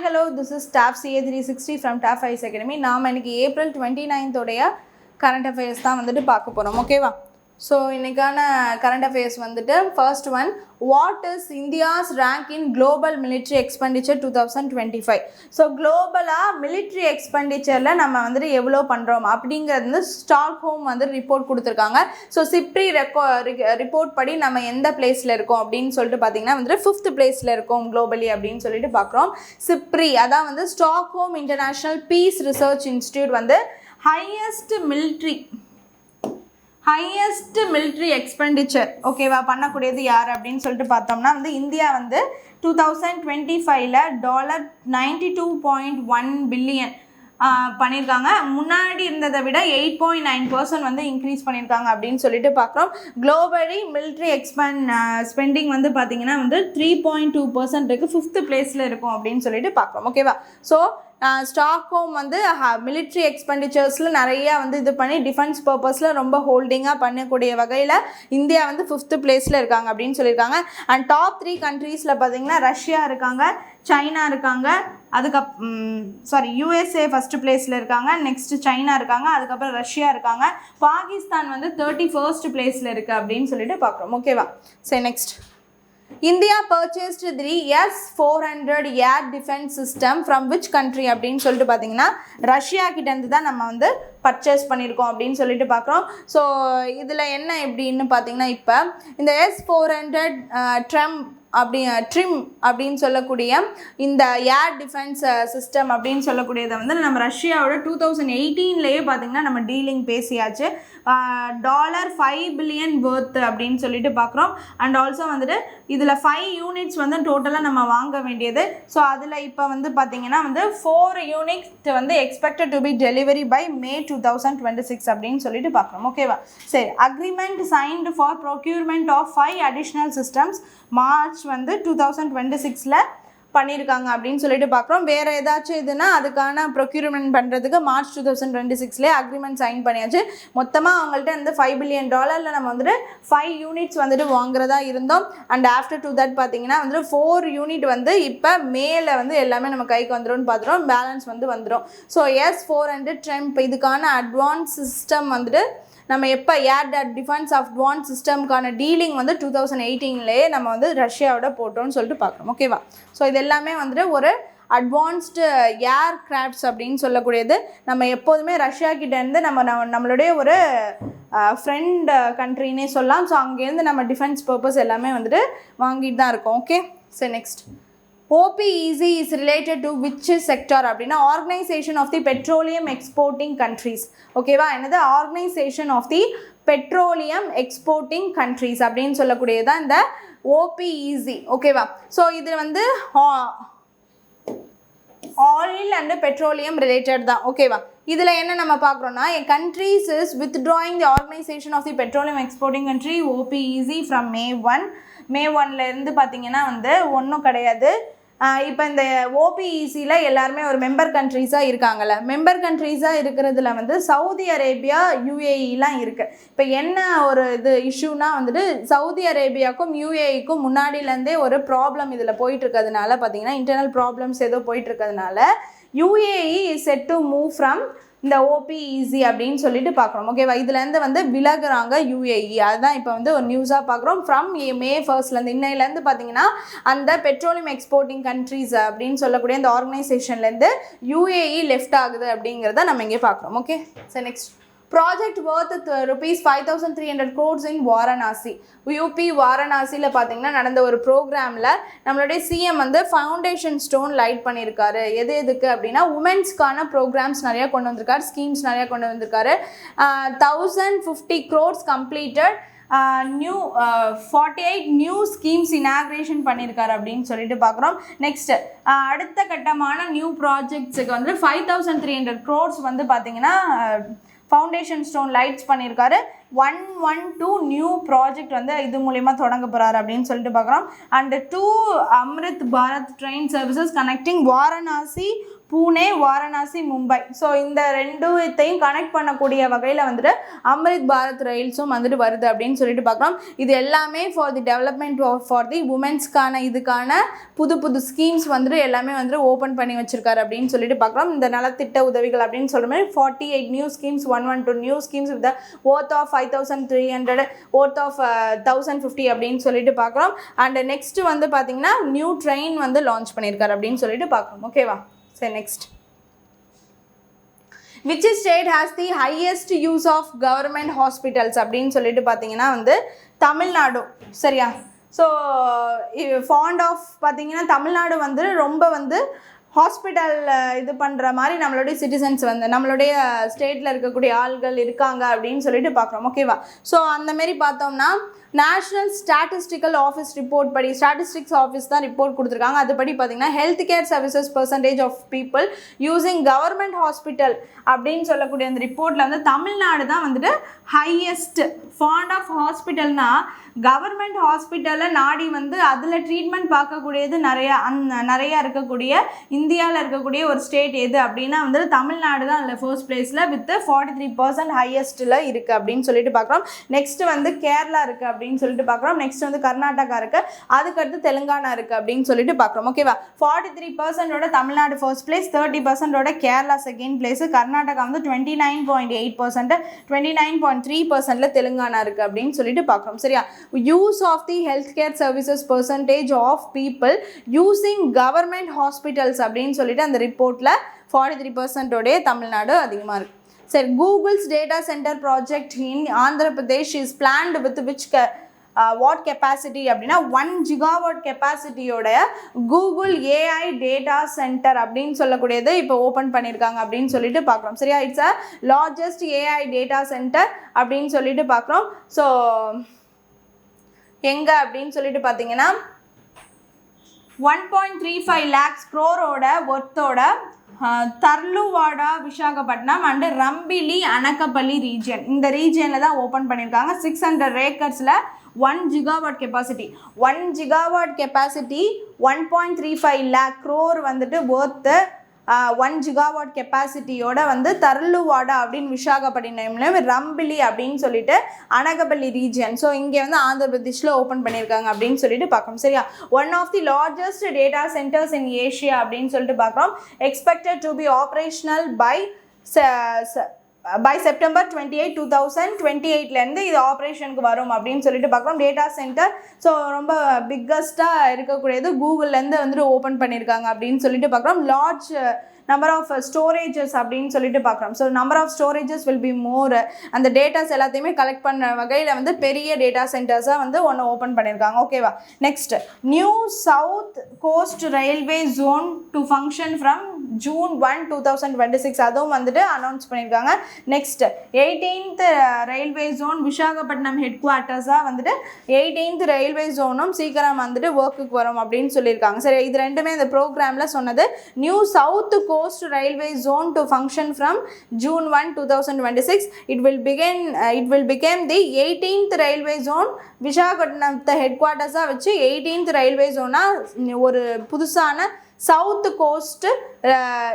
hello, this is Staff CA360 from TAF ICE Academy. நாம் இன்னைக்கு April 29th உடைய current affairs தான் வந்துட்டு பார்க்க போகிறோம். ஓகேவா? ஸோ இன்றைக்கான கரண்ட் அஃபேர்ஸ் வந்துட்டு first one, what is India's rank in global military expenditure 2025. So குளோபலாக மிலிட்ரி எக்ஸ்பெண்டிச்சரில் நம்ம வந்துட்டு எவ்வளோ பண்ணுறோம் அப்படிங்கிறது வந்து ஸ்டாக்ஹோம் வந்து ரிப்போர்ட் கொடுத்துருக்காங்க. ஸோ சிப்ரி ரிப்போர்ட் படி நம்ம எந்த பிளேஸில் இருக்கோம் அப்படின்னு சொல்லிட்டு பார்த்தீங்கன்னா வந்துட்டு 5th பிளேஸில் இருக்கோம் குளோபலி அப்படின்னு சொல்லிட்டு பார்க்குறோம். சிப்ரி அதான் வந்து Stockholm international peace research institute வந்து ஹையஸ்ட் மிலிட்ரி எக்ஸ்பெண்டிச்சர் ஓகேவா பண்ணக்கூடியது யார் அப்படின்னு சொல்லிட்டு பார்த்தோம்னா வந்து இந்தியா வந்து 2025ல் $92.1 பில்லியன் பண்ணியிருக்காங்க. முன்னாடி இருந்ததை விட 8.9% வந்து இன்க்ரீஸ் பண்ணியிருக்காங்க அப்படின்னு சொல்லிட்டு பார்க்குறோம். குளோபலி மிலிட்ரி ஸ்பெண்டிங் வந்து பார்த்திங்கன்னா வந்து 3.2% இருக்குது, 5th பிளேஸில் இருக்கும் அப்படின்னு சொல்லிட்டு பார்க்குறோம். ஓகேவா? ஸோ ஸ்டாக்ஹோம் வந்து மிலிட்ரி எக்ஸ்பெண்டிச்சர்ஸில் நிறையா வந்து இது பண்ணி டிஃபென்ஸ் பர்பஸில் ரொம்ப ஹோல்டிங்காக பண்ணக்கூடிய வகையில் இந்தியா வந்து 5th பிளேஸில் இருக்காங்க அப்படின்னு சொல்லியிருக்காங்க. அண்ட் டாப் 3 கண்ட்ரீஸில் பார்த்திங்கன்னா ரஷ்யா இருக்காங்க, சைனா இருக்காங்க, USA ஃபஸ்ட்டு பிளேஸில் இருக்காங்க, நெக்ஸ்ட்டு சைனா இருக்காங்க, அதுக்கப்புறம் ரஷ்யா இருக்காங்க, பாகிஸ்தான் வந்து 31st பிளேஸில் இருக்குது அப்படின்னு சொல்லிட்டு பார்க்குறோம். ஓகேவா? சரி, next, India purchased the S-400 air defence system from which country அப்படின்னு சொல்லிட்டு பார்த்தீங்கன்னா ரஷ்யா கிட்டேருந்து தான் நம்ம வந்து பர்ச்சேஸ் பண்ணியிருக்கோம் அப்படின்னு சொல்லிட்டு பார்க்குறோம். ஸோ இதில் என்ன எப்படின்னு பார்த்தீங்கன்னா இப்போ இந்த S-400 ட்ரிம் அப்படின்னு சொல்லக்கூடிய இந்த ஏர் டிஃபென்ஸ் சிஸ்டம் அப்படின்னு சொல்லக்கூடியதை வந்து நம்ம ரஷ்யாவோட 2018லேயே பார்த்திங்கன்னா நம்ம டீலிங் பேசியாச்சு. $5 பில்லியன் வர்த் அப்படின்னு சொல்லிட்டு பார்க்குறோம். அண்ட் ஆல்சோ வந்துட்டு இதில் 5 யூனிட்ஸ் வந்து டோட்டலாக நம்ம வாங்க வேண்டியது. ஸோ அதில் இப்போ வந்து பார்த்திங்கன்னா வந்து 4 யூனிட்ஸ் வந்து expected to be delivery by May 2026 அப்படின்னு சொல்லிட்டு பார்க்குறோம். ஓகேவா? சரி, agreement signed for procurement of 5 additional systems March வந்து 2026ல் பண்ணியிருக்காங்க அப்படின்னு சொல்லிட்டு பார்க்குறோம். வேறு ஏதாச்சும் இதுனா அதுக்கான ப்ரொக்யூர்மெண்ட் பண்ணுறதுக்கு March 2026லே அக்ரிமெண்ட் சைன் பண்ணியாச்சு. மொத்தமாக அவங்கள்ட்ட இந்த $5 பில்லியன் நம்ம வந்துட்டு 5 யூனிட்ஸ் வந்துட்டு வாங்குறதா இருந்தோம். அண்ட் ஆஃப்டர் டு தட் பார்த்தீங்கன்னா வந்துட்டு 4 யூனிட் வந்து இப்போ மேலே வந்து எல்லாமே நம்ம கைக்கு வந்துடும் பார்த்துட்டோம், பேலன்ஸ் வந்து வந்துடும். ஸோ S-400 ட்ரெம்ப் இதுக்கான அட்வான்ஸ் சிஸ்டம் வந்துட்டு நம்ம எப்போ ஏர் டிஃபென்ஸ் அட்வான்ஸ் சிஸ்டம்க்கான டீலிங் வந்து 2018லேயே நம்ம வந்து ரஷ்யாவோட போட்டோம்னு சொல்லிட்டு பார்க்குறோம். ஓகேவா? ஸோ இது எல்லாமே வந்துட்டு ஒரு அட்வான்ஸ்டு ஏர் கிராஃப்ட்ஸ் அப்படின்னு சொல்லக்கூடியது. நம்ம எப்போதுமே ரஷ்யா கிட்டேருந்து நம்மளுடைய ஒரு ஃப்ரெண்ட் கண்ட்ரின்னே சொல்லலாம். ஸோ அங்கேருந்து நம்ம டிஃபென்ஸ் பர்பஸ் எல்லாமே வந்துட்டு வாங்கிட்டு தான் இருக்கோம். ஓகே, சரி, next, OPEC is related to which sector அப்படின்னா organisation of the petroleum exporting countries. ஓகேவா? என்னது organisation of the petroleum exporting countries அப்படின்னு சொல்லக்கூடியதான் இந்த OPEC. ஓகேவா? ஸோ இது வந்து ஆயில் அண்ட் பெட்ரோலியம் ரிலேட்டட் தான். ஓகேவா? இதில் என்ன நம்ம பார்க்குறோன்னா countries is withdrawing the organisation of the petroleum exporting country OPEC from May 1லேருந்து பார்த்தீங்கன்னா வந்து ஒன்றும் கிடையாது. இப்போ இந்த OPECயில் எல்லாருமே ஒரு மெம்பர் கண்ட்ரீஸாக இருக்காங்கல்ல, மெம்பர் கண்ட்ரீஸாக இருக்கிறதுல வந்து சவுதி அரேபியா, UAEலாம் இருக்குது. இப்போ என்ன ஒரு இது இஷ்யூனா வந்துட்டு சவுதி அரேபியாவுக்கும் UAEக்கும் முன்னாடியிலேருந்தே ஒரு ப்ராப்ளம் இதில் போயிட்டுருக்கிறதுனால பார்த்தீங்கன்னா இன்டர்னல் ப்ராப்ளம்ஸ் ஏதோ போயிட்டுருக்கிறதுனால UAE is set to move from இந்த OPEC அப்படின்னு சொல்லிட்டு பார்க்குறோம். ஓகேவா? இதுலேருந்து வந்து விலகுறாங்க UAE. அதுதான் இப்போ வந்து ஒரு நியூஸாக பார்க்குறோம். ஃப்ரம் May 1 இன்னையிலேருந்து பார்த்தீங்கன்னா அந்த பெட்ரோலியம் எக்ஸ்போர்ட்டிங் கண்ட்ரீஸ் அப்படின்னு சொல்லக்கூடிய இந்த ஆர்கனைசேஷன்லேருந்து UAE லெஃப்ட் ஆகுது அப்படிங்கிறத நம்ம இங்கே பார்க்குறோம். ஓகே, சரி, next, project worth rupees 5,300 crores in Varanasi. UP வாரணாசியில் பார்த்தீங்கன்னா நடந்த ஒரு ப்ரோக்ராமில் நம்மளுடைய CM வந்து ஃபவுண்டேஷன் ஸ்டோன் லைட் பண்ணியிருக்காரு. எதுக்கு அப்படின்னா உமன்ஸ்க்கான ப்ரோக்ராம்ஸ் நிறையா கொண்டு வந்திருக்காரு, ஸ்கீம்ஸ் நிறையா கொண்டு வந்திருக்காரு. 1,050 crores completed, 48 new schemes inauguration பண்ணியிருக்காரு அப்படின்னு சொல்லிட்டு பார்க்குறோம். நெக்ஸ்ட், அடுத்த கட்டமான நியூ ப்ராஜெக்ட்ஸுக்கு வந்து 5,300 crores வந்து பார்த்தீங்கன்னா ஃபவுண்டேஷன் ஸ்டோன் லைட்ஸ் பண்ணியிருக்காரு. 112 நியூ ப்ராஜெக்ட் வந்து இது மூலமா தொடங்க போகிறாரு அப்படின்னு சொல்லிட்டு பார்க்குறோம். And 2 Amrit Bharat train services connecting Varanasi Pune, Varanasi, Mumbai. So இந்த ரெண்டுத்தையும் கனெக்ட் பண்ணக்கூடிய வகையில் வந்துட்டு அம்ரித் பாரத் ரயில்ஸும் வந்துட்டு வருது அப்படின்னு சொல்லிட்டு பார்க்குறோம். இது எல்லாமே for the development for the உமன்ஸ்க்கான இதுக்கான புது ஸ்கீம்ஸ் வந்துட்டு எல்லாமே வந்துட்டு ஓப்பன் பண்ணி வச்சிருக்காரு அப்படின்னு சொல்லிட்டு பார்க்குறோம். இந்த நலத்திட்ட உதவிகள் அப்படின்னு சொல்கிற மாதிரி 48 new schemes, 112 new schemes with worth of 5,300, worth of 1,050 அப்படின்னு சொல்லிட்டு பார்க்குறோம். அண்ட் நெக்ஸ்ட் வந்து பார்த்தீங்கன்னா நியூ ட்ரெயின் வந்து லான்ச் பண்ணியிருக்காரு அப்படின்னு சொல்லிட்டு பார்க்குறோம். ஓகேவா? சரி, next. which state has the highest use of government hospitals அப்படின்னு சொல்லிட்டு பார்த்தீங்கன்னா வந்து தமிழ்நாடு. சரியா? ஸோ ஃபாண்ட் ஆஃப் பார்த்தீங்கன்னா தமிழ்நாடு வந்து ரொம்ப வந்து ஹாஸ்பிட்டல் இது பண்ணுற மாதிரி நம்மளுடைய சிட்டிசன்ஸ் வந்து நம்மளுடைய ஸ்டேட்டில் இருக்கக்கூடிய ஆள்கள் இருக்காங்க அப்படின்னு சொல்லிட்டு பார்க்குறோம். ஓகேவா? ஸோ அந்தமாரி பார்த்தோம்னா நேஷ்னல் ஸ்டாட்டிஸ்டிக்கல் ஆஃபீஸ் ரிப்போர்ட் படி, ஸ்டாட்டிஸ்டிக்ஸ் ஆஃபீஸ் தான் ரிப்போர்ட் கொடுத்துருக்காங்க. அதுபடி பார்த்தீங்கன்னா health care services percentage of people using government hospital அப்படின்னு சொல்லக்கூடிய அந்த ரிப்போர்ட்டில் வந்து தமிழ்நாடு தான் வந்துட்டு ஹையஸ்ட் ஃபாண்ட் ஆஃப் ஹாஸ்பிட்டல்னா கவர்மெண்ட் ஹாஸ்பிட்டலில் நாடி வந்து அதில் ட்ரீட்மெண்ட் பார்க்கக்கூடியது நிறையா இருக்கக்கூடிய இந்தியாவில் இருக்கக்கூடிய ஒரு ஸ்டேட் எது அப்படின்னா வந்து தமிழ்நாடு தான் அதில் ஃபர்ஸ்ட் பிளேஸில் வித் 43% ஹையஸ்ட்டில் இருக்குது அப்படின்னு சொல்லிட்டு பார்க்குறோம். நெக்ஸ்ட் வந்து கேரளா இருக்குது அப்படின்னு சொல்லிட்டு பார்க்குறோம். நெக்ஸ்ட் வந்து கர்நாடகா இருக்குது, அதுக்கடுத்து தெலுங்கானா இருக்குது அப்படின்னு சொல்லிட்டு பார்க்குறோம். ஓகேவா? 43% Tamil Nadu first place, 30% Kerala second place, Karnataka வந்து 29.8%, 29.3% தெலுங்கானா இருக்குது அப்படின்னு சொல்லிட்டு பார்க்குறோம். சரியா? use of the healthcare services percentage of people using government hospitals அப்படின்னு சொல்லிட்டு அந்த ரிப்போர்ட்டில் 43% உடைய தமிழ்நாடு அதிகமாக இருக்குது. சரி, Google's data centre project in Andhra Pradesh is planned with which what capacity அப்படின்னா 1 gigawatt கெப்பாசிட்டியோட கூகுள் ஏஐ டேட்டா சென்டர் அப்படின்னு சொல்லக்கூடியது இப்போ ஓப்பன் பண்ணியிருக்காங்க அப்படின்னு சொல்லிட்டு பார்க்குறோம். சரியா? It's a largest AI data centre அப்படின்னு சொல்லிட்டு பார்க்குறோம். ஸோ எங்கே அப்படின்னு சொல்லிட்டு பார்த்தீங்கன்னா 1.35 lakhs crore ஒர்த்தோட தர்லுவாடா, விசாகப்பட்டினம் அண்டு ரம்பிலி, அனக்கப்பள்ளி ரீஜியன், இந்த ரீஜியனில் தான் ஓப்பன் பண்ணியிருக்காங்க. 600 acres 1 gigawatt capacity, 1 gigawatt capacity 1.35 lakh crore வந்துட்டு ஒர்த்து 1 gigawatt கெப்பாசிட்டியோட வந்து தர்லுவாடா அப்படின்னு விசாகப்பட்டினம்ல ரம்பிலி அப்படின்னு சொல்லிட்டு அனகப்பள்ளி ரீஜியன். ஸோ இங்கே வந்து ஆந்திர பிரதேஷில் ஓப்பன் பண்ணியிருக்காங்க அப்படின்னு சொல்லிட்டு பார்க்குறோம். சரியா? One of the largest data centres in Asia அப்படின்னு சொல்லிட்டு பார்க்குறோம். Expected to be operational by September 28, 2028 இது ஆப்ரேஷனுக்கு வரும் அப்படின்னு சொல்லிட்டு பார்க்குறோம். டேட்டா சென்டர் ஸோ ரொம்ப பிக்கஸ்ட்டாக இருக்கக்கூடியது கூகுள்லேருந்து வந்துட்டு ஓப்பன் பண்ணியிருக்காங்க அப்படின்னு சொல்லிட்டு பார்க்குறோம். லார்ஜ் நம்பர் ஆஃப் ஸ்டோரேஜஸ் அப்படின்னு சொல்லிட்டு பார்க்குறோம். So number of storages will be more. அந்த டேட்டாஸ் எல்லாத்தையுமே கலெக்ட் பண்ண வகையில் வந்து பெரிய டேட்டா சென்டர்ஸாக வந்து ஒன்று ஓப்பன் பண்ணியிருக்காங்க. ஓகேவா? Next, new south coast railway zone to function from June 1, 2026 அதுவும் வந்துட்டு அனௌன்ஸ் பண்ணியிருக்காங்க. Next 18th railway zone Visakhapatnam head குவார்ட்டர்ஸாக வந்துட்டு 18th ரயில்வே ஜோனும் சீக்கிரம் வந்துட்டு ஒர்க்குக்கு வரும் அப்படின்னு சொல்லியிருக்காங்க. சரி, இது ரெண்டுமே இந்த ப்ரோக்ராமில் சொன்னது. New south coast railway zone to function from June 1, 2026 it will become the 18th railway zone. விசாகப்பட்டினத்தை ஹெட் குவார்ட்டர்ஸாக வச்சு 18th ரயில்வே ஜோனாக ஒரு புதுசான சவுத் கோஸ்ட்டு,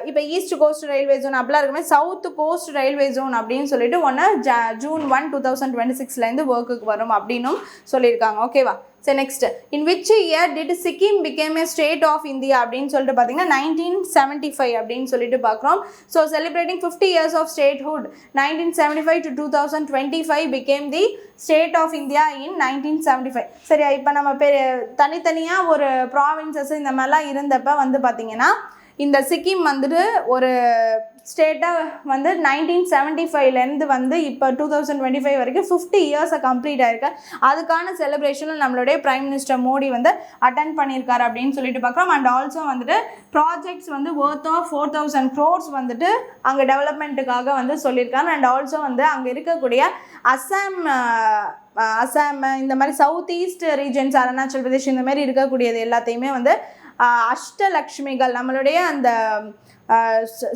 இப்போ ஈஸ்ட் கோஸ்ட் ரயில்வே ஜோன் அப்படிலாம் இருக்குமே, சவுத் கோஸ்ட் ரயில்வே ஜோன் அப்படின்னு சொல்லிட்டு ஒன்று June 1, 2026 ஒர்க்குக்கு வரும் அப்படின்னும் சொல்லியிருக்காங்க. ஓகேவா? சரி, next, in which year did Sikkim became a state of India அப்படின்னு சொல்லிட்டு பார்த்தீங்கன்னா 1975 அப்படின்னு சொல்லிட்டு பார்க்குறோம். So celebrating 50 years of statehood 1975 to 2025 became the state of India in 1975. சரியா? இப்போ நம்ம தனித்தனியாக ஒரு ப்ராவின்சஸ் இந்த மாதிரிலாம் இருந்தப்போ வந்து பார்த்திங்கன்னா இந்த சிக்கிம் வந்துட்டு ஒரு ஸ்டேட்டாக வந்து 1975 வந்து இப்போ 2025 வரைக்கும் 50 years கம்ப்ளீட் ஆயிருக்கு. அதுக்கான செலிப்ரேஷனில் நம்மளுடைய பிரைம் மினிஸ்டர் மோடி வந்து அட்டென்ட் பண்ணியிருக்காரு அப்படின்னு சொல்லிட்டு பார்க்குறோம். அண்ட் ஆல்சோ வந்துட்டு ப்ராஜெக்ட்ஸ் வந்து worth of 4,000 crores வந்துட்டு அங்கே டெவலப்மெண்ட்டுக்காக வந்து சொல்லியிருக்காங்க. அண்ட் ஆல்சோ வந்து அங்கே இருக்கக்கூடிய அசாம் இந்த மாதிரி south east regions, Arunachal Pradesh இந்த மாதிரி இருக்கக்கூடியது எல்லாத்தையுமே வந்து அஷ்டலக்ஷ்மிகள், நம்மளுடைய அந்த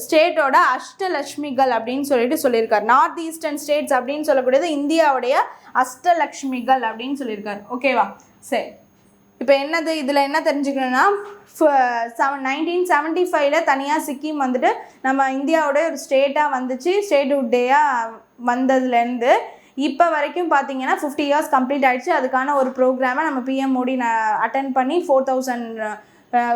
ஸ்டேட்டோட அஷ்டலக்ஷ்மிகள் அப்படின்னு சொல்லிட்டு சொல்லியிருக்காரு. நார்த் ஈஸ்டர்ன் ஸ்டேட்ஸ் அப்படின்னு சொல்லக்கூடியது இந்தியாவுடைய அஷ்டலக்ஷ்மிகள் அப்படின்னு சொல்லியிருக்காரு. ஓகேவா? சரி, இப்போ என்னது இதில் என்ன தெரிஞ்சுக்கணுன்னா 1975 தனியாக சிக்கிம் வந்துட்டு நம்ம இந்தியாவோட ஒரு ஸ்டேட்டாக வந்துச்சு, ஸ்டேட்ஹுட் டேயாக வந்ததுலேருந்து இப்போ வரைக்கும் பார்த்தீங்கன்னா 50 இயர்ஸ் கம்ப்ளீட் ஆகிடுச்சு. அதுக்கான ஒரு ப்ரோக்ராமை நம்ம பிஎம் மோடி அட்டென்ட் பண்ணி 4000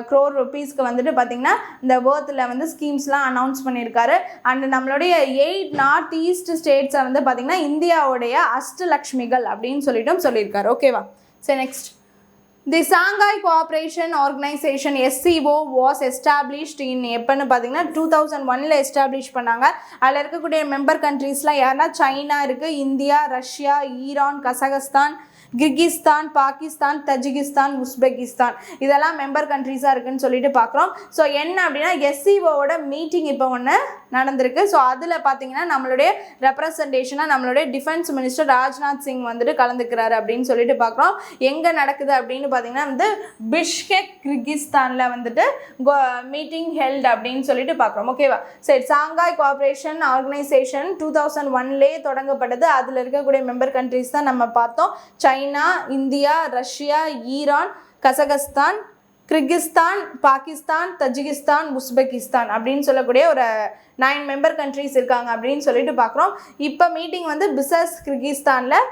crore rupeesக்கு வந்துட்டு பார்த்திங்கன்னா இந்த வேர்த்தில் வந்து ஸ்கீம்ஸ்லாம் அனௌன்ஸ் பண்ணியிருக்காரு. அண்ட் நம்மளுடைய 8 நார்த் ஈஸ்ட் ஸ்டேட்ஸை வந்து பார்த்திங்கன்னா இந்தியாவுடைய அஷ்டலக்ஷ்மிகள் அப்படின்னு சொல்லியிருக்காரு. ஓகேவா? சரி, next. The Shanghai Cooperation Organization SCO was established in எப்போன்னு பார்த்தீங்கன்னா 2001 எஸ்டாப்ளிஷ் பண்ணாங்க. அதில் இருக்கக்கூடிய மெம்பர் கண்ட்ரீஸ்லாம் யாருன்னா சைனா இருக்குது, India, Russia, Iran, Kazakhstan, Kyrgyzstan, Pakistan, Tajikistan, Uzbekistan இதெல்லாம் மெம்பர் கண்ட்ரீஸாக இருக்குதுன்னு சொல்லிட்டு பார்க்குறோம். ஸோ என்ன அப்படின்னா எஸ்சிஓவோட மீட்டிங் இப்போ ஒன்று நடந்திருக்கு. ஸோ அதில் பார்த்தீங்கன்னா நம்மளுடைய ரெப்ரசன்டேஷனாக நம்மளுடைய டிஃபென்ஸ் மினிஸ்டர் ராஜ்நாத் சிங் வந்துட்டு கலந்துக்கிறாரு அப்படின்னு சொல்லிட்டு பார்க்குறோம். எங்கே நடக்குது அப்படின்னு பார்த்தீங்கன்னா வந்து பிஷ்கெக் கிர்கிஸ்தானில் வந்துட்டு மீட்டிங் ஹெல்ட் அப்படின்னு சொல்லிட்டு பார்க்குறோம். ஓகேவா? சரி, ஷாங்காய் கோஆப்ரேஷன் ஆர்கனைசேஷன் 2001 தொடங்கப்பட்டது. அதில் இருக்கக்கூடிய மெம்பர் கண்ட்ரீஸ் தான் நம்ம பார்த்தோம். China, India, Russia, Iran, Kazakhstan, Kyrgyzstan, Pakistan, Tajikistan, Uzbekistan அப்படின்னு சொல்லக்கூடிய ஒரு 9 மெம்பர் கண்ட்ரீஸ் இருக்காங்க அப்படின்னு சொல்லிட்டு பார்க்குறோம். இப்போ மீட்டிங் வந்து பிசஸ் கிர்கிஸ்தானில்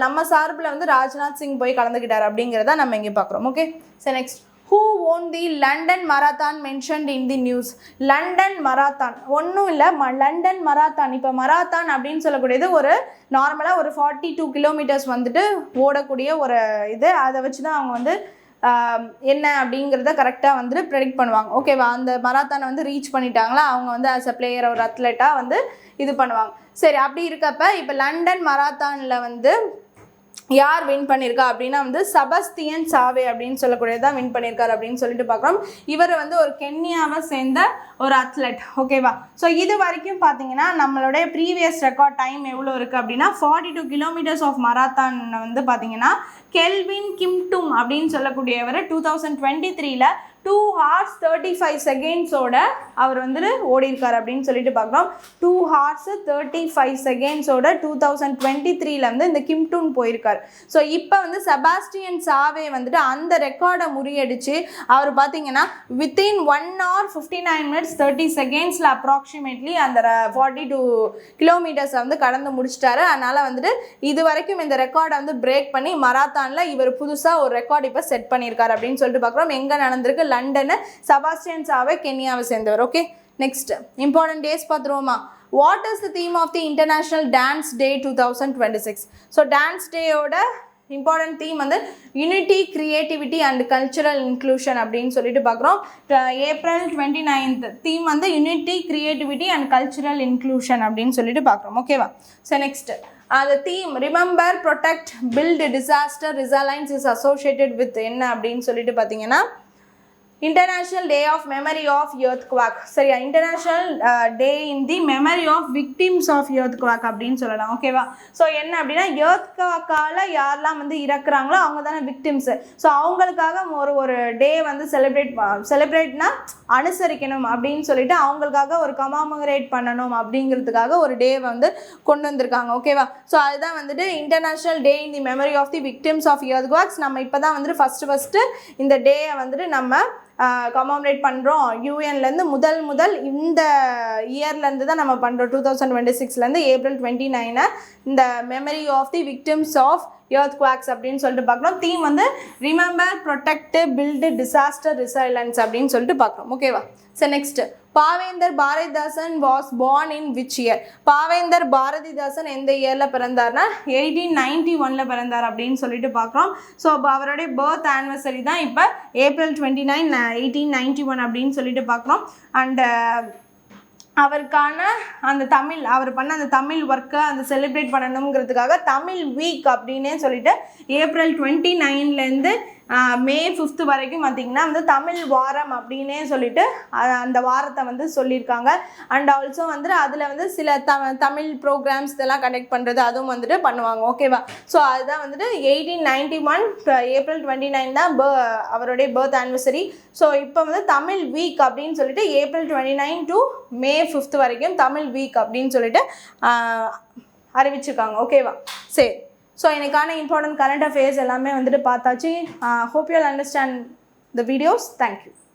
நம்ம சார்பில் வந்து ராஜ்நாத் சிங் போய் கலந்துக்கிட்டார் அப்படிங்கிறத நம்ம இங்கே பார்க்குறோம். ஓகே, சரி, next. Who won the London Marathon mentioned in the news? London marathon ஒன்றும் இல்லை, லண்டன் மராத்தான். இப்போ மராத்தான் அப்படின்னு சொல்லக்கூடியது ஒரு நார்மலாக ஒரு 42 கிலோமீட்டர்ஸ் வந்துட்டு ஓடக்கூடிய ஒரு இது. அதை வச்சு தான் அவங்க வந்து என்ன அப்படிங்கிறத கரெக்டாக வந்துட்டு ப்ரெடிக்ட் பண்ணுவாங்க. ஓகேவா? அந்த மராத்தானை வந்து ரீச் பண்ணிட்டாங்களா, அவங்க வந்து ஆஸ் அ பிளேயர் ஒரு அத்லெட்டாக வந்து இது பண்ணுவாங்க. சரி, அப்படி இருக்கப்ப இப்போ லண்டன் மராத்தானில் வந்து யார் வின் பண்ணியிருக்கா அப்படின்னா வந்து செபஸ்டியன் சாவே அப்படின்னு சொல்லக்கூடியதான் வின் பண்ணியிருக்காரு அப்படின்னு சொல்லிட்டு பார்க்குறோம். இவர் வந்து ஒரு கென்யாவை சேர்ந்த ஒரு அத்லெட். ஓகேவா? ஸோ இது வரைக்கும் பார்த்தீங்கன்னா நம்மளுடைய ப்ரீவியஸ் ரெக்கார்ட் டைம் எவ்வளோ இருக்குது அப்படின்னா 42 கிலோமீட்டர்ஸ் ஆஃப் மராத்தான் வந்து பார்த்தீங்கன்னா கெல்வின் கிம்டும் அப்படின்னு சொல்லக்கூடியவர் 2023 2 hours 35 செகண்ட்ஸோட அவர் வந்துட்டு ஓடிருக்கார் அப்படின்னு சொல்லிட்டு பார்க்குறோம். 2 hours 35 செகண்ட்ஸோட 2023 வந்து இந்த கிம்டூன் போயிருக்கார். ஸோ இப்போ வந்து செபாஸ்டியன் சாவே வந்துட்டு அந்த ரெக்கார்டை முறியடிச்சு அவர் பார்த்தீங்கன்னா வித்தின் 1 hour 59 minutes 30 செகண்ட்ஸில் அப்ராக்சிமேட்லி அந்த 42 கிலோமீட்டர்ஸை வந்து கடந்து முடிச்சிட்டாரு. அதனால் வந்துட்டு இது வரைக்கும் இந்த ரெக்கார்டை வந்து பிரேக் பண்ணி மராத்தானில் இவர் புதுசாக ஒரு ரெக்கார்டு இப்போ செட் பண்ணியிருக்காரு அப்படின்னு சொல்லிட்டு பார்க்குறோம். எங்கே நடந்திருக்கு? லண்டனு. செபாஸ்டியன் சாவே கென்யாவை சேர்ந்தவர். ஓகே, நெக்ஸ்ட் இம்பார்ட்டன்ட் டேஸ் பார்த்துருவோமா? What is the theme of the international dance day 2026? So dance டேயோட இம்பார்ட்டன்ட் தீம் வந்து unity, creativity and cultural inclusion அப்படின்னு சொல்லிட்டு பார்க்குறோம். ஏப்ரல் 29 தீம் வந்து unity, creativity and cultural inclusion அப்படின்னு சொல்லிட்டு பார்க்குறோம். ஓகேவா? ஸோ நெக்ஸ்ட் அந்த theme remember, protect, build, disaster resilience is associated with என்ன அப்படின்னு சொல்லிட்டு பார்த்தீங்கன்னா international day of memory of earthquake. சரியா? International day in the memory of victims of earthquake அப்படின்னு சொல்லலாம். ஓகேவா? ஸோ என்ன அப்படின்னா எர்த்குவாக்கால் யாரெல்லாம் வந்து இறக்குறாங்களோ அவங்க தானே விக்டிம்ஸு. ஸோ அவங்களுக்காக ஒரு டே வந்து செலிப்ரேட்னா அனுசரிக்கணும் அப்படின்னு சொல்லிட்டு அவங்களுக்காக ஒரு கமாமரேட் பண்ணணும் அப்படிங்கிறதுக்காக ஒரு டே வந்து கொண்டு வந்திருக்காங்க. ஓகேவா? ஸோ அதுதான் வந்துட்டு international day in the memory of the victims of earthquakes. நம்ம இப்போ தான் வந்துட்டு ஃபஸ்ட்டு இந்த டேயை வந்துட்டு நம்ம கமாமரேட் பண்ணுறோம். யூஎன்லேருந்து முதல் இந்த இயர்லேருந்து தான் நம்ம பண்ணுறோம். 2026 ஏப்ரல் 29 இந்த memory of the victims of earthquakes அப்படின்னு சொல்லிட்டு பார்க்குறோம். தீம் வந்து remember, protect, build, disaster resilience அப்படின்னு சொல்லிட்டு பார்க்குறோம். ஓகேவா? So next Pavendar Bharathidasan was born in which year? Pavendar Bharathidasan எந்த இயரில் பிறந்தார்னா 1891 பிறந்தார் அப்படின்னு சொல்லிட்டு பார்க்குறோம். ஸோ அவருடைய பர்த் ஆனிவர்சரி தான் இப்போ ஏப்ரல் 29 1891 அப்படின்னு சொல்லிட்டு பார்க்குறோம். அண்டு அவருக்கான அந்த அவர் பண்ண அந்த தமிழ் ஒர்க்கை அந்த செலிப்ரேட் பண்ணணுங்கிறதுக்காக தமிழ் வீக் அப்படின்னே சொல்லிட்டு ஏப்ரல் 29 மே 5 வரைக்கும் பார்த்திங்கன்னா வந்து தமிழ் வாரம் அப்படின்னே சொல்லிட்டு அந்த வாரத்தை வந்து சொல்லியிருக்காங்க. அண்ட் ஆல்சோ வந்துட்டு அதில் வந்து சில தமிழ் ப்ரோக்ராம்ஸ் இதெல்லாம் கனெக்ட் பண்ணுறது அதுவும் வந்துட்டு பண்ணுவாங்க. ஓகேவா? ஸோ அதுதான் வந்துட்டு 1891 ஏப்ரல் 29 தான் அவருடைய பர்த் ஆனிவர்சரி. ஸோ இப்போ வந்து தமிழ் வீக் அப்படின்னு சொல்லிட்டு ஏப்ரல் 29 to மே 5 வரைக்கும் தமிழ் வீக் அப்படின்னு சொல்லிட்டு அறிவிச்சிருக்காங்க. ஓகேவா? சரி, ஸோ எனக்கான இம்பார்ட்டன்ட் கரண்ட் அஃபேர்ஸ் எல்லாமே வந்துட்டு பார்த்தாச்சு. Hope you will understand the videos. Thank you.